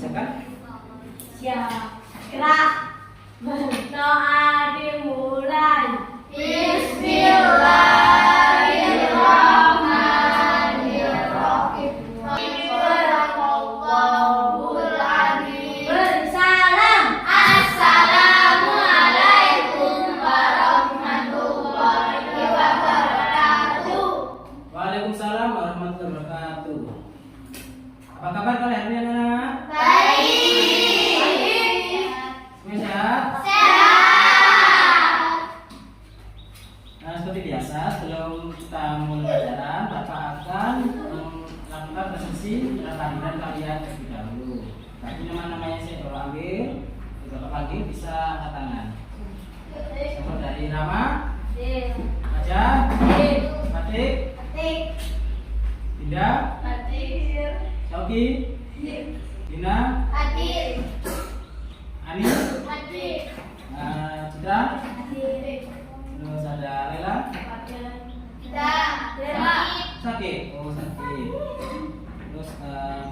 Silakan. Siap. Gerak. Berdoa dimulai. Bismillahirrahmanirrahim. Sadaqallahul adzim. Bersalam. Assalamualaikum warahmatullahi wabarakatuh. Waalaikumsalam warahmatullahi wabarakatuh. Apa kabar kalian anak-anak? Baik. Semuanya sehat? Sehat. Nah, seperti biasa, sebelum kita mulai pelajaran, Bapak akan melakukan presentasi kehadiran kalian terlebih dahulu. Tapi nama-namanya saya baru ambil, Bapak panggil bisa angkat tangan. Contoh dari Rama, Aja, Atik, Dinda, Shoki, Dina, Ani, Citra, terus ada Lela, Sakit, oh Sakit, terus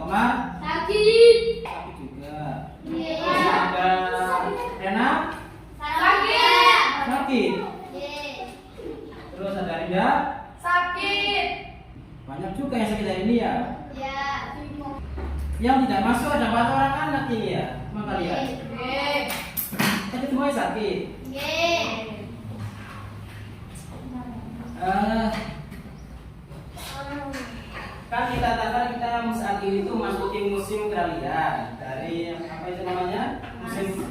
Komar, Sakit juga, terus ada Rena, Sakit, terus ada Rinda, banyak juga yang sakit hari ini ya. Yang tidak masuk ada 4 orang anak ini ya, emang kalian. Tapi semuanya sakit. Kan kita katakan kita saat ini tuh masukin musim peralihan dari apa itu namanya musim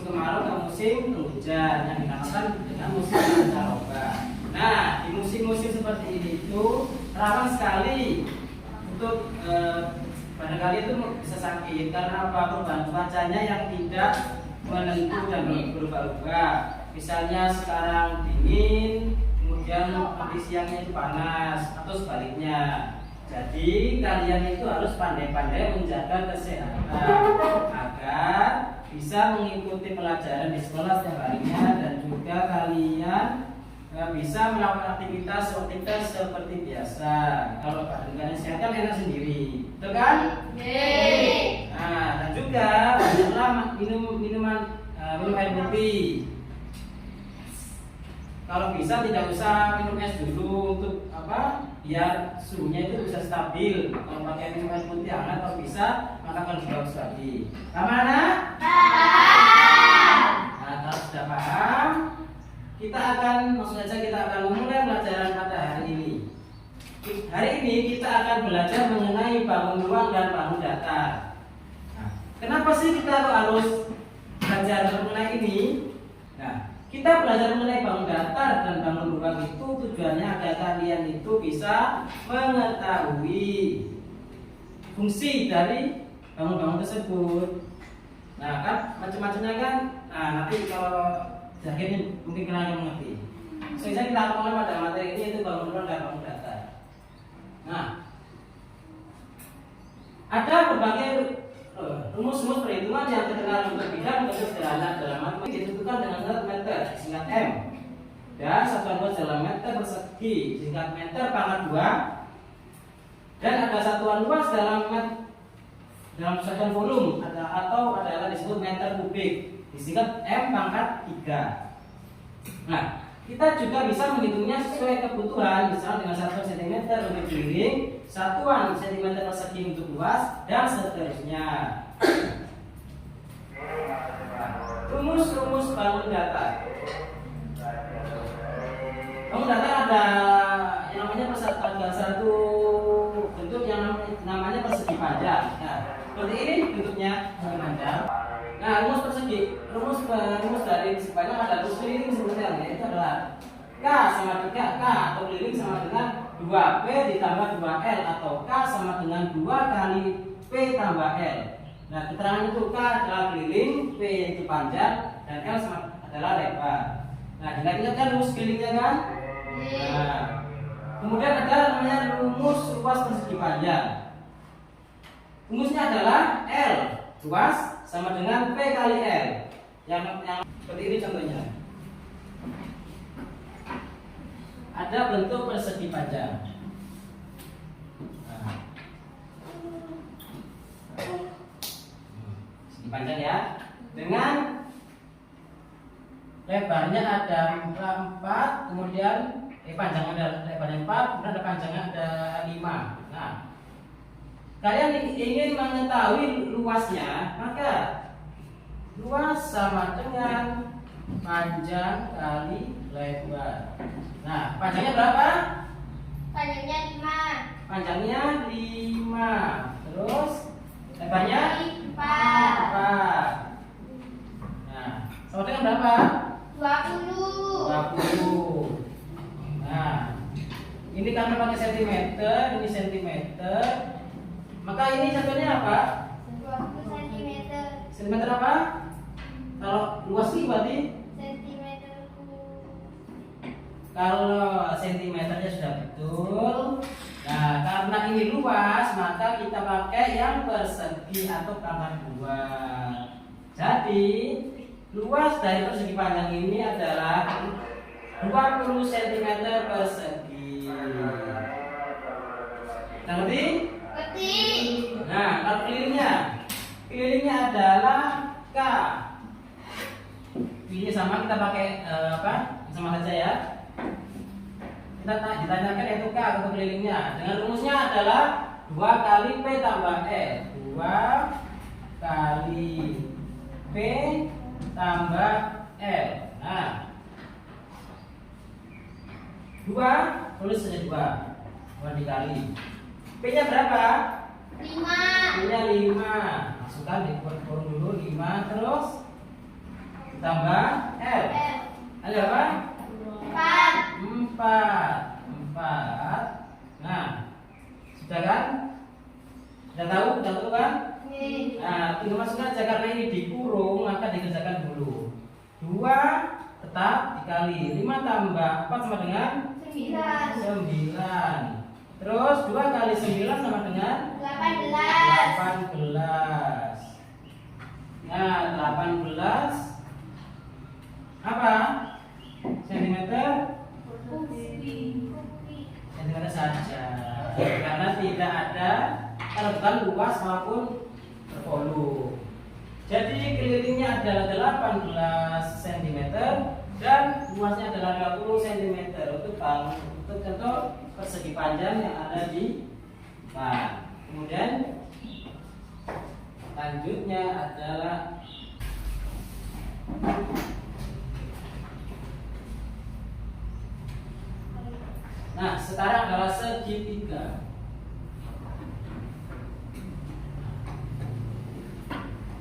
kemarau ke musim penghujan yang dinamakan dengan musim pancaroba. Nah di musim-musim seperti ini itu rawan sekali untuk barangkali itu bisa sakit karena apa? Perubahan cuacanya yang tidak menentu dan berubah-ubah. Misalnya sekarang dingin, kemudian nanti siangnya itu panas atau sebaliknya. Jadi kalian itu harus pandai-pandai menjaga kesehatan agar bisa mengikuti pelajaran di sekolah setiap harinya dan juga kalian bisa melakukan aktivitas seperti biasa. Kalau kalian sehat kan enak sendiri, betul kan? Nah, dan juga banyaklah minum air putih. Kalau bisa tidak usah minum es dulu untuk apa? Biar suhunya itu bisa stabil. Kalau pakai minum air putih hangat, kalau bisa maka akan lebih bagus lagi. Mana? Nah, kalau sudah paham, kita akan memulai pelajaran pada hari ini. Hari ini kita akan belajar mengenai bangun ruang dan bangun datar. Nah, kenapa sih kita harus belajar mengenai ini? Nah, kita belajar mengenai bangun datar dan bangun ruang itu tujuannya agar kalian itu bisa mengetahui fungsi dari bangun-bangun tersebut. Nah, kan macam-macamnya kan. Nah, nanti kalau ini mungkin kalian mengerti. Sehingga kita akan mulai pada materi ini yaitu bangun ruang dan bangun datar. Nah, ada berbagai rumus-rumus perhitungan yang terkenal untuk bidang sederhana dalam matematika ditentukan dengan satuan meter singkat m dan satuan buat dalam meter persegi singkat meter pangkat 2 dan ada satuan luas dalam satuan volume atau adalah disebut meter kubik disingkat m pangkat 3. Nah, kita juga bisa menghitungnya sesuai kebutuhan, misalnya dengan satuan cm untuk keliling, satuan cm persegi untuk luas, dan seterusnya. Rumus-rumus bangun datar. Bangun datar ada yang namanya ada satu bentuk yang namanya persegi panjang. Nah, seperti ini bentuknya persegi panjang. Nah, rumus persegi, rumus dari persegi panjang ada rumus keliling sebenarnya, itu adalah K sama 3K atau keliling sama dengan 2P ditambah 2L atau K sama dengan 2 kali P tambah L. Nah, keterangan itu K adalah keliling, P itu panjang, dan L adalah lebar. Nah, ingat kan rumus kelilingnya kan? Nah, kemudian ada namanya rumus luas persegi panjang. Rumusnya adalah L luas sama dengan P kali L. Yang seperti ini contohnya. Ada bentuk persegi panjang. Nah, panjang ya. Dengan lebarnya ada 4, kemudian panjangnya ada lebarnya 4, kemudian ada panjangnya ada 5. Nah, kalian ingin mengetahui luasnya, maka luas sama dengan panjang kali lebar. Nah, panjangnya berapa? Panjangnya 5. Panjangnya 5. Terus lebarnya 4. 4. Nah, sama dengan berapa? 20. 20. Nah, ini karena pakai sentimeter, ini sentimeter. Maka ini contohnya apa? 20 cm. Sentimeter apa? Kalau luas ini berarti Sentimeter. kalau sentimeternya sudah betul. Nah, karena ini luas, maka kita pakai yang persegi atau pangkat 2. Jadi, luas dari persegi panjang ini adalah 20 cm persegi. Ngerti? Ngerti. Nah, kalau kelilingnya adalah K. Pilihnya sama, kita pakai apa? Sama saja ya. Kita ditanyakan yaitu K untuk kelilingnya. Dengan rumusnya adalah 2 kali P tambah L. 2 kali P tambah L. Nah, 2 tulis saja 2 dikali. P-nya berapa? 5. P-nya 5. Masukkan di kurung dulu 5, terus tambah L. Ada apa? 4. Nah, sudah kan? Sudah tahu kan? Nah, tinggal masukkan aja karena ini dikurung, maka dikerjakan dulu. 2 tetap dikali 5 tambah 4 sama dengan 9. Terus 2 kali 9 sama dengan 18. Nah, 18 apa? Sentimeter? Sentimeter saja. Karena tidak ada bukan luas maupun bervolume. Jadi kelilingnya adalah 18 cm dan luasnya adalah 20 cm. Untuk contoh persegi panjang yang ada di. Nah, kemudian lanjutnya adalah sekarang adalah segitiga.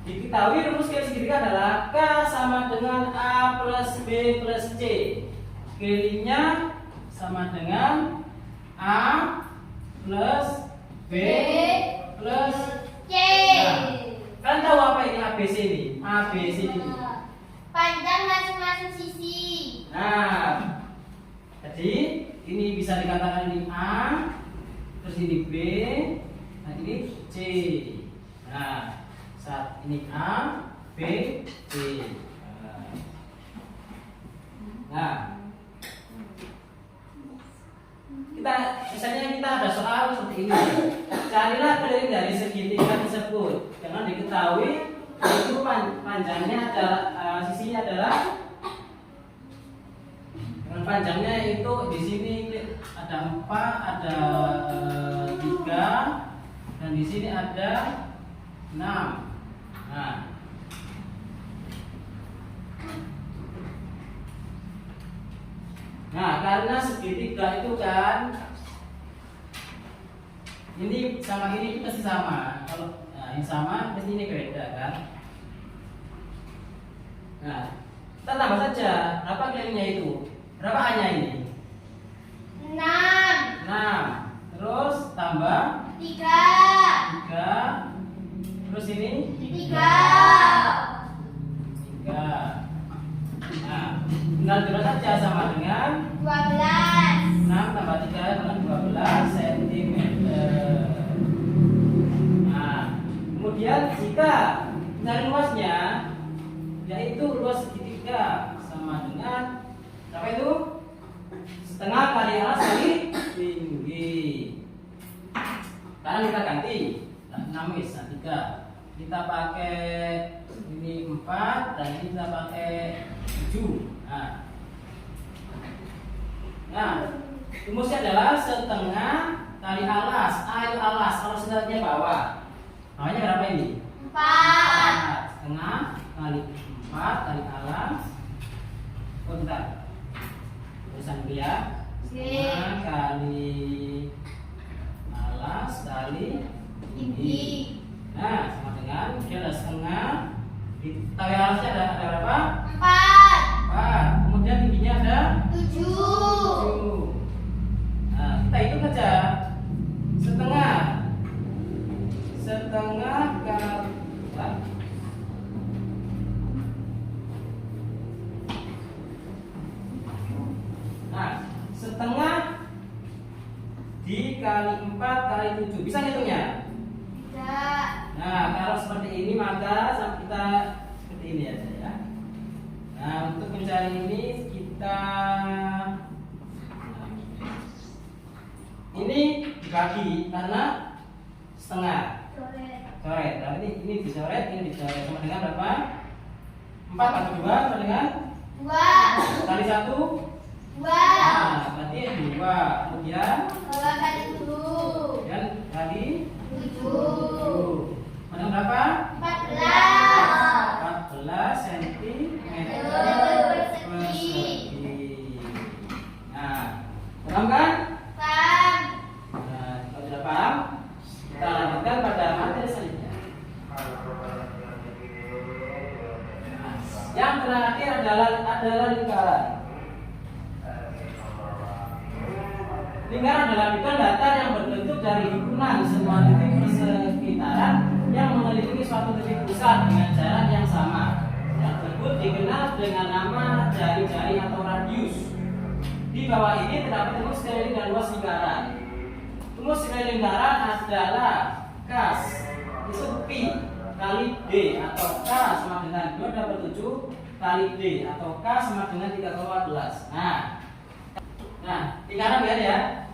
Diketahui rumus segitiga adalah K sama dengan A plus B plus C. Kelilingnya sama dengan A plus B plus C. Kan tahu apa ini ABC ini? ABC ini. Panjang masing-masing sisi. Nah, jadi ini bisa dikatakan ini A, terus ini B, nah ini C. Nah, saat ini A, B, C. Nah, misalnya kita ada soal seperti ini. Carilah keliling dari segitiga tersebut. Jangan diketahui itu panjangnya adalah sisinya adalah dengan panjangnya itu di sini ada 4, ada 3, dan di sini ada 6. Nah, karena segitiga itu kan ini sama ini pasti sama. Kalau ini sama, pasti ini beda kan. Nah, kita tambah saja. Berapa kelilingnya itu? Berapa A-nya ini? 6. 6. Terus tambah 3. 3. Terus ini 3. 3. Nah, tinggal dua saja sama dengan 12. 6 tambah 3 dengan 12 cm. Nah, kemudian jika mencari luasnya, yaitu luas segitiga sama dengan berapa itu? Setengah kali alas kali tinggi. Sekarang kita ganti 6 wis, 3. kita pakai ini 4 dan ini kita pakai 7. Nah, rumusnya adalah setengah kali alas. Itu alas, kalau setengahnya bawah. Bawahnya berapa ini? 4. Setengah kali 4 kali alas. Oh, bentar. Tulisan dulu ya. Setengah kali alas kali tinggi. Nah, sama dengan dia ada setengah. Di tali alasnya ada berapa? 4. Kemudian tingginya ada 7. Nah, kita hitung aja. Setengah kali Nah, setengah dikali 4 kali 7. Bisa ngitungnya? Tidak. Nah, kalau seperti ini maka kita seperti ini aja ya. Nah, untuk mencari ini kita ini dibagi karena setengah. Coret. Berarti ini dicoret, ini dicoret. Sama dengan berapa? 4 kali 2 sama dengan 2. kali 1. 2. Nah, berarti 2. Kemudian 2 kali 7. dan kali 7. Mana berapa? 14 cm persegi. Nah, paham kan? Paham. Nah, kalau tidak paham, kita lanjutkan pada materi selanjutnya. Nah, yang terakhir adalah lingkaran. Lingkaran adalah bidang datar yang berbentuk dari himpunan semua titik persekitaran yang mengelilingi suatu titik pusat dengan jarak yang sama. Yang tersebut dikenal dengan nama jari-jari atau radius. Di bawah ini terdapat rumus sekeliling dan luas lingkaran. Rumus sekeliling lingkaran adalah kas itu pi kali d atau k sama dengan 2/7 kali d atau k sama dengan 3,14. Nah, lingkaran lihat ya.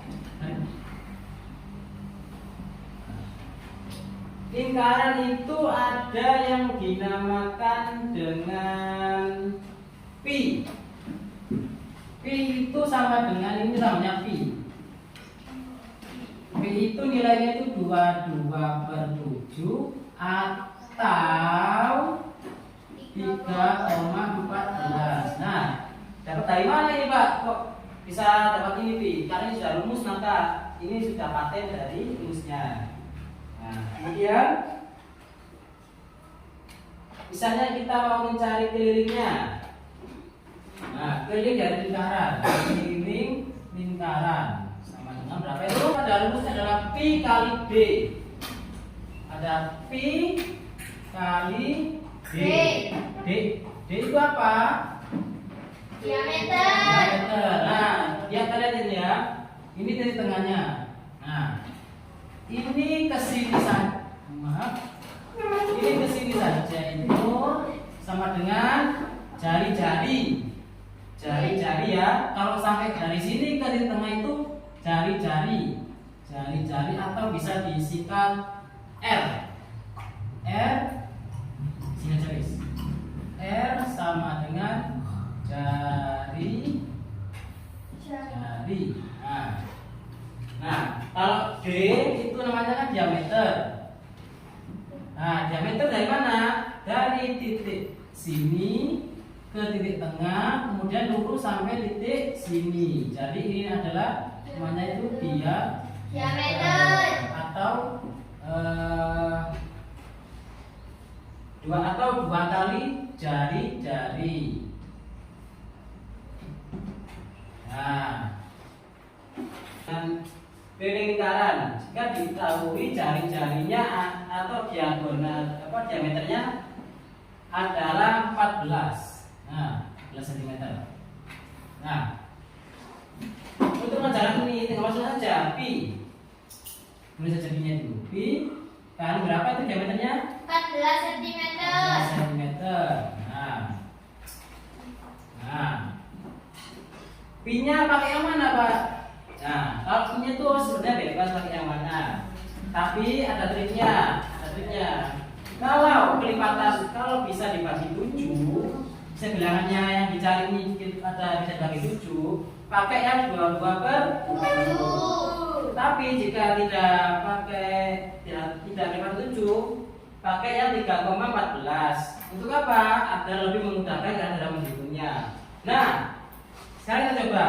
Lingkaran itu ada yang dinamakan dengan pi. Pi itu sama dengan ini namanya pi. Pi itu nilainya itu 22/7 atau 3,14. Nah, dapat dari mana ini Pak? Kok bisa dapat ini pi? Karena ini sudah rumus, maka ini sudah paten dari rumusnya. Nah, kemudian misalnya kita mau mencari kelilingnya. Nah, keliling dari lingkaran, keliling lingkaran sama dengan berapa itu? Pada rumusnya adalah pi kali d. Ada pi kali d. D itu apa? Diameter. Nah, dia kalian ini ya. Ini titik tengahnya. Nah, ini ke sini saja. Ini ke sini saja itu sama dengan jari-jari. Jari-jari ya. Kalau sampai dari sini ke titik tengah itu jari-jari. Jari-jari atau bisa disikat R. Sini tulis. R sama dengan jari. Nah, kalau D itu namanya kan diameter. Nah, diameter dari mana? Dari titik sini ke titik tengah, kemudian lurus sampai titik sini. Jadi ini adalah namanya itu diameter atau dua kali jari-jari. Nah, dan keliling lingkaran jika diketahui jari-jarinya atau diagonal diameternya adalah 14. Nah, 14 cm. Nah, untuk menjalankan ini tinggal masuk saja pi. Tulis saja pi-nya dulu. Pi kan berapa itu diameternya? 14 cm. 14 cm. Nah, pi-nya pakai yang mana, Pak? Nah, kalau pi-nya itu sebenarnya bebas pakai yang mana. Tapi ada triknya. Kalau bisa dibagi 7, bilangannya yang dicari ini bisa dibagi 7, pakai yang 22/7. Tapi jika tidak dapat 7, pakai yang 3,14. Untuk apa? Agar lebih memudahkan dalam menghitungnya. Nah, sekarang kita coba.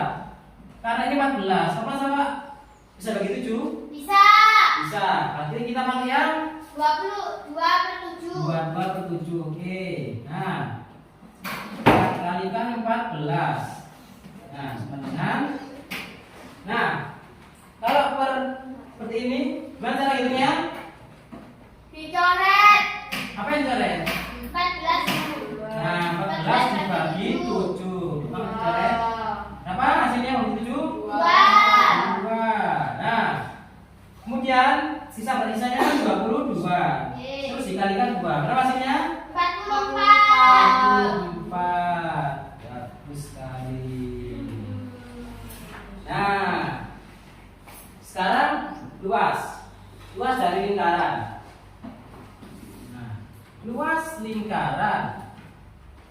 Karena ini 14, sama-sama bisa bagi 7? Bisa. Bisa. Berarti kita pakai yang 22/7. 22/7. Oke. Nah, kita kalikan 14. Nah, sama dengan. Nah, kalau seperti ini, gimana cara hitungnya? Dicoret. Apa yang coret? 14. Nah, 14 dibagi 7. Apa yang coret? Berapa hasilnya bagi 7? 2. Nah, kemudian bersisanya kan 22. Terus dikalikan 2. Berapa hasilnya? 44. 44. Bagus sekali. Nah, sekarang luas dari lingkaran. Nah, luas lingkaran.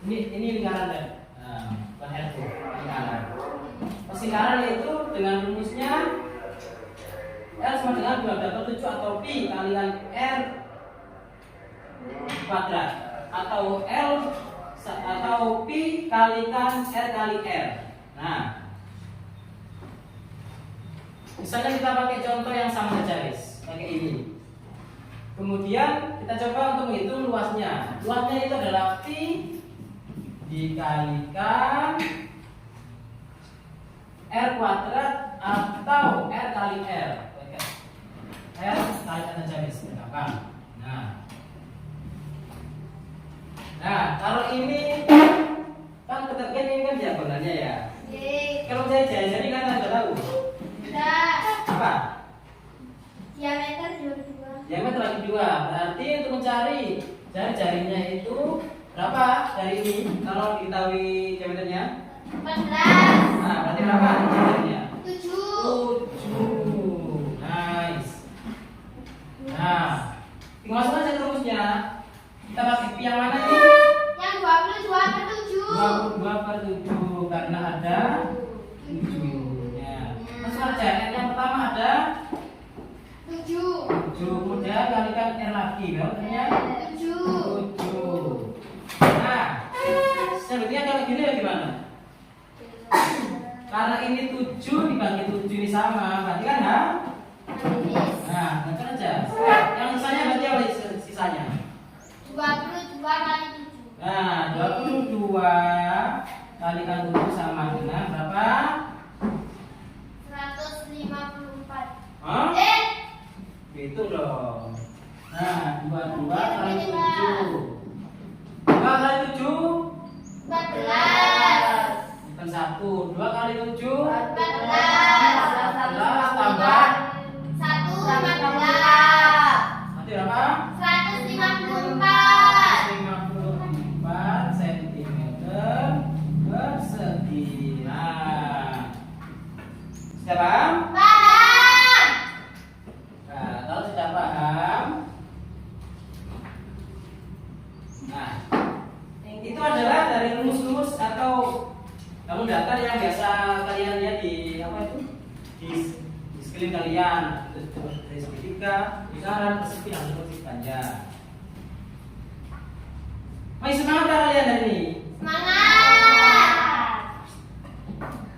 Ini lingkaran deh. Nah, bukan R2, lingkaran. Lingkaran itu dengan rumusnya L sama dengan 22/7 atau Pi kalikan R kuadrat atau Pi kalikan R kali R. Nah, misalnya kita pakai contoh yang sama garis, pakai ini. Kemudian kita coba untuk menghitung luasnya. Luasnya itu adalah Pi dikalikan R kuadrat atau R kali R. R kalikan garis, gampang. Nah, kalau ini kan ketekan ini kan diagonalnya ya. Kalau saya jari kan Anda tahu. Apa? Diameter 22. Diameter lagi 2. Berarti untuk mencari jari-jarinya itu berapa dari ini? Kalau diketahui diameternya? 14. Nah, berarti berapa jarinya? 7. 7. Nice. Nah, tinggal masukkan saja rumusnya. Kita pakai Pi yang mana nih? Yang 22/7. 22/7 karena ada 7-nya. Langsung aja, R yang pertama ada 7. 7, kemudian kalikan R lagi, berarti 7. 7. Nah, sebetulnya kalau gini ya gimana? Karena ini 7 dibagi 7 ini sama, berarti kan ha? Nah, langsung aja. Yang sisanya berarti apa sisanya? 22 kali 7. Nah, 22 kalikan 7 sama dengan berapa? 154. Hah? Hitung dong. Nah, 22 kali 7. 2 kali 7? 14. Bukan 1. 2 kali 7? 14. 14 tambah 154. nanti berapa? 154. 54 cm persegi. Nah, sudah paham? Paham. Nah, kalau sudah paham, nah, itu adalah dari rumus-rumus atau kamu datar yang biasa kalian lihat di apa itu di sekeliling kalian, dari segitiga, lingkaran, persegi, dan persegi panjang. Masih semangat tak kalian hari ini? Semangat.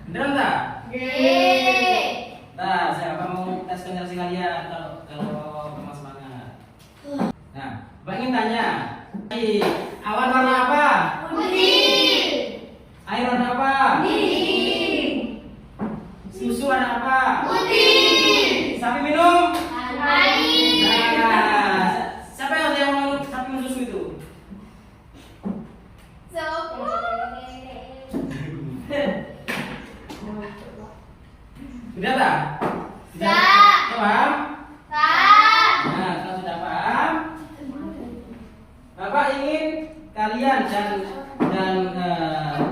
Beneran tak? Yeay. Nah, siapa mau tes konsentrasi kalian kalau memang semangat? Nah, Mbak ingin tanya, awan warna apa? Putih. Air warna apa? Putih. Susu warna apa? Putih. Sapi minum? Air. Nah, siapa yang mau sapi minum susu itu? Sudah tak? Sudah. Paham? Paham. Nah, kalau sudah paham, Bapak ingin kalian dan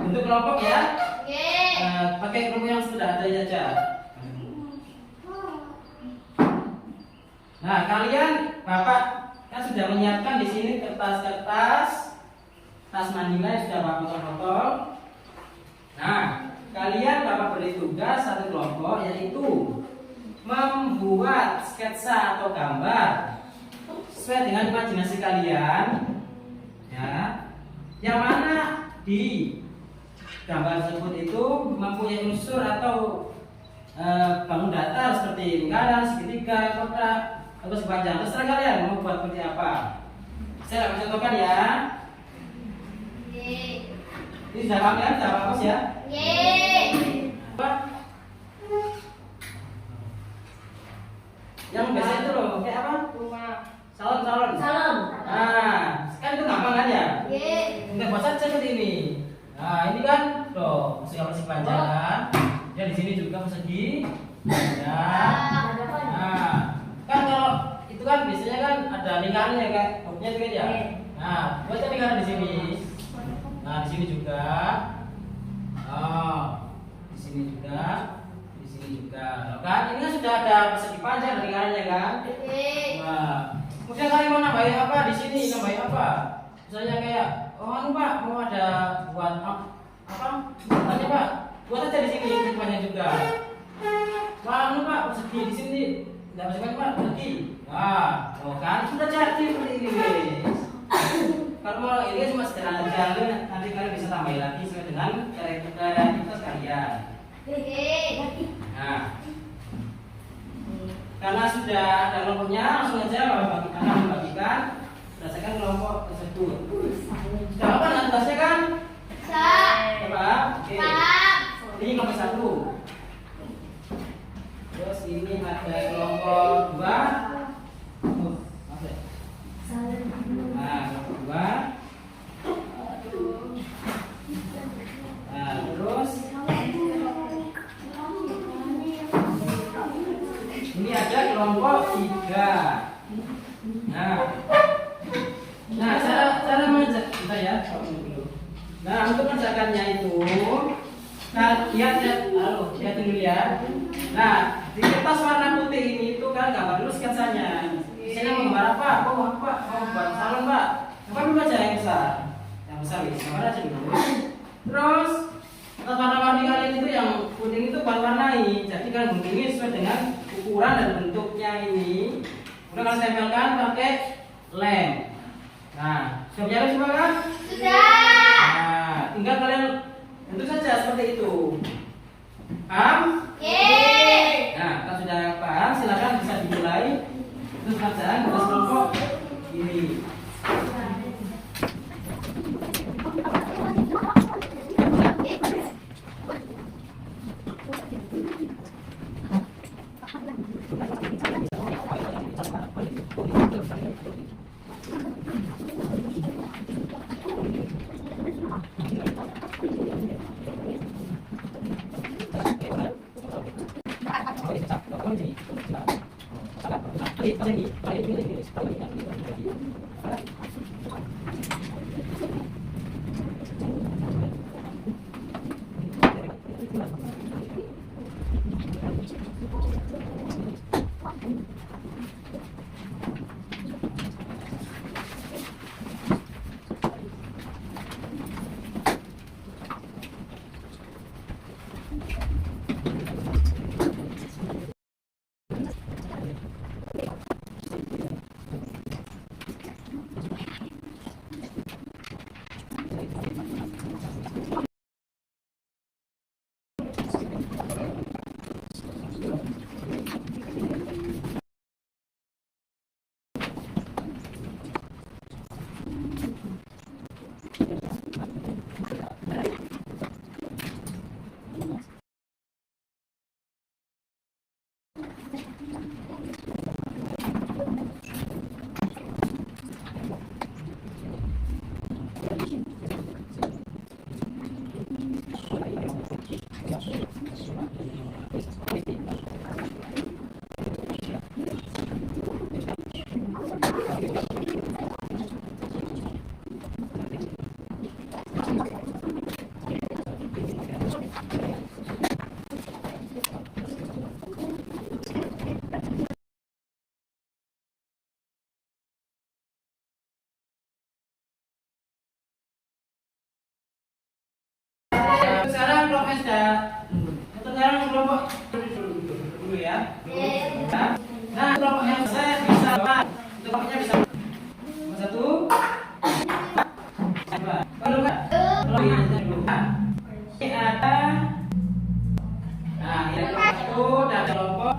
bentuk kelompok ya, Oke. pakai kelompok yang sudah ada saja. Nah, kalian Bapak kan Kita sudah menyiapkan di sini kertas-kertas, tas manila yang sudah Bapak potong-potong. Nah, kalian Bapak beri tugas satu kelompok, yaitu membuat sketsa atau gambar sesuai dengan imajinasi kalian, ya. Yang mana di gambar tersebut itu mempunyai unsur atau bangun datar seperti lingkaran, segitiga, kotak, atau sepanjang. Terserah kalian mau buat seperti apa. Saya akan contohkan ya. Ini sudah paham kan? Sudah hapus ya? Apa? Yang biasa itu loh, kayak apa? Salon. Nah, kan itu gampang kan ya? Enggak buat saja seperti ini. Nah, ini kan tuh, persegi panjang kan? Ya di sini juga persegi. Ya. Nah, kan kalau itu kan biasanya kan ada lingkarannya kan, topnya juga ya. Nah, buat lingkaran di sini. Nah, di sini juga. Oh, di sini juga. Di sini juga. Loh, kan ini kan sudah ada persegi panjang lingkarannya kan? Nah, kemudian kalian mau nambahin apa di sini? Nambahin apa? Misalnya kayak, oh anu Pak, mau ada buat apa? Tanya Pak, buat aja di sini semuanya juga. Wah, anu Pak, persegi di sini. Tidak persegi Pak, persegi. Nah, oh kan sudah jadi seperti ini guys. Kalau mau ini cuma sederhana aja, nanti kalian bisa tambahin lagi sesuai dengan kreativitas kalian. Nah, karena sudah ada kelompoknya, langsung aja Bapak akan membagikan berdasarkan kelompok tersebut. Sudah apa kan tugasnya kan? Coba, oke. Ini kelompok 1. Terus ini ada kelompok 2. Nah, kelompok 2. Nah, terus ini ada kelompok 3. Nah, cara mengerjakan ya. Nah, untuk mengerjakannya itu, lihat dulu ya. Nah, di kertas warna putih ini itu kan gambar dulu sketsanya. Misalnya mau gambar apa? Mau buat salon Pak. Gambar dulu aja yang besar. Yang besar wis, gambar aja dulu. Terus warna-warni kalian itu yang kuning itu warnai. Jadi kan guntingnya sesuai dengan ukuran dan bentuknya ini. Kemudian kalian tempelkan pakai lem. Nah, sudah nyala semua kan? Nah, tinggal kalian bentuk saja seperti itu. Paham? Nah, kalau sudah paham, silakan bisa dimulai untuk pekerjaan tugas kelompok ini. kelompoknya bisa nomor 1 apa? Kalau enggak, kalau ini dulu. Ini ada nah, ini satu dan kelompok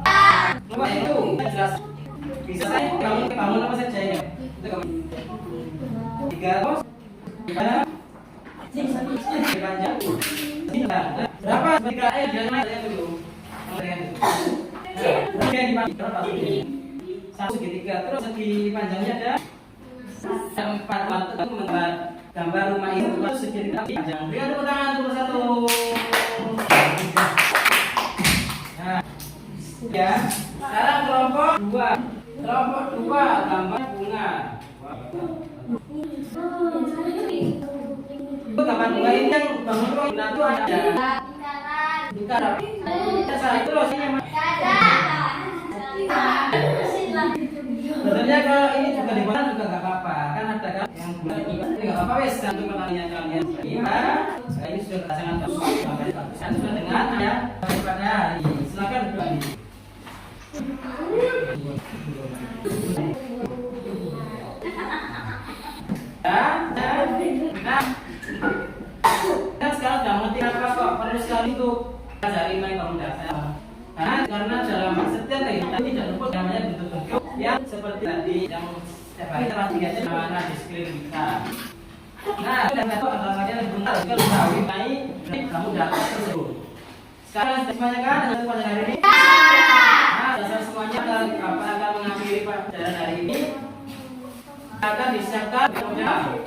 nomor itu jelas bisa kamu bangun apa saja ya. Itu kamu 3 pos 3 panjang berapa? 3 jangan saya dulu. Nah, berapa? Satu segitiga terus segi panjangnya ada 4 mata itu membuat gambar rumah itu segitiga panjang. Berikan tepuk tangan untuk satu. Nah, ya. Sekarang kelompok 2. Kelompok 2 gambar bunga. Itu gambar bunga ini yang bangun rumah itu ada. Lingkaran. Salah itu loh sini. Sebenarnya kalau ini juga dibuat juga nggak apa-apa, kan ada kan yang bulan ini nggak apa-apa wes untuk pertanyaan kalian. Iya, ini sudah sangat bagus sampai sudah dengan ya pada hari. Silakan berani. Nah, sekarang sudah mengerti apa kok perlu sekali untuk pelajari main bangun dasar. Karena dalam setiap kehidupan tidak luput namanya bentuk-bentuk yang seperti tadi yang setiap hari kita pasti lihat mana di sekeliling kita. Nah, dan itu antara kalian bentar juga mengetahui mengenai kamu dasar tersebut. Sekarang semuanya kan dengan pada hari ini. Nah, dasar semuanya akan mengakhiri pelajaran hari ini. Akan disiapkan kemudian